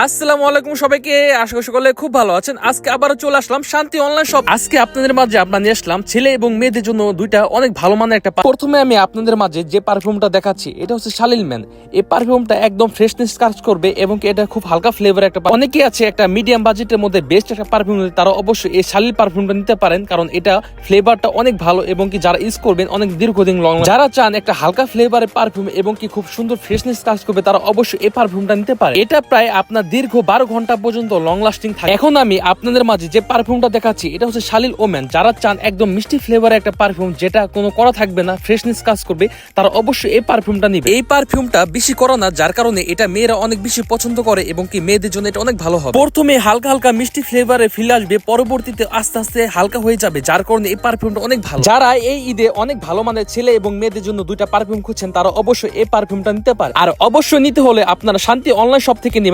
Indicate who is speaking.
Speaker 1: আসসালামু আলাইকুম সবাইকে, আশা করি সকলে খুব ভালো আছেন। আজকে আবারও চলে আসলাম শান্তি অনলাইন শপ। আজকে আপনাদের মাঝে নিয়ে আসলাম ছেলে এবং মেয়েদের জন্য দুইটা অনেক ভালো মানের একটা প্রথমে আমি আপনাদের মাঝে যে পারফিউমটা দেখাচ্ছি এটা হচ্ছে শালিল ম্যান। এই পারফিউমটা একদম ফ্রেশনেস কাজ করবে এবং এটা খুব হালকা ফ্লেভার একটা। অনেকে আছে একটা মিডিয়াম বাজেটের মধ্যে বেস্ট একটা পারফিউম, তারা অবশ্যই এই শালিল পারফিউমটা নিতে পারেন, কারণ এটা ফ্লেভারটা অনেক ভালো এবং কি যারা ইউজ করবেন অনেক দীর্ঘদিন লং। যারা চান একটা হালকা ফ্লেভারের পারফিউম এবং কি খুব সুন্দর ফ্রেশনেস কাজ করবে, তারা অবশ্যই এই পারফিউমটা নিতে পারে। এটা প্রায় আপনার দীর্ঘ 12 ঘন্টা পর্যন্ত লং লাস্টিং থাকে। এখন আমি আপনাদের মাঝে যে পারফিউমটা দেখাচ্ছি এটা হচ্ছে শালিল ওম্যান। যারা চান একদম মিষ্টি ফ্লেভারের একটা পারফিউম যেটা কোনো করা থাকবে না, ফ্রেশনেস কাজ করবে, তারা অবশ্যই এই পারফিউমটা নিবে। এই পারফিউমটা বেশি করা না, যার কারণে এটা মেয়েরা অনেক বেশি পছন্দ করে এবং কি মেয়েদের জন্য এটা অনেক ভালো হবে। প্রথমে হালকা হালকা মিষ্টি ফ্লেভারে ফিল আসবে, পরবর্তীতে আস্তে আস্তে হালকা হয়ে যাবে, যার কারণে এই পারফিউমটা অনেক ভালো। যারা এই ঈদে অনেক ভালো মানের ছেলে এবং মেয়েদের জন্য দুইটা পারফিউম খুঁজছেন, তারা অবশ্যই এই পারফিউমটা নিতে পারে। আর অবশ্যই নিতে হলে আপনারা শান্তি অনলাইন শপ থেকে নেবেন।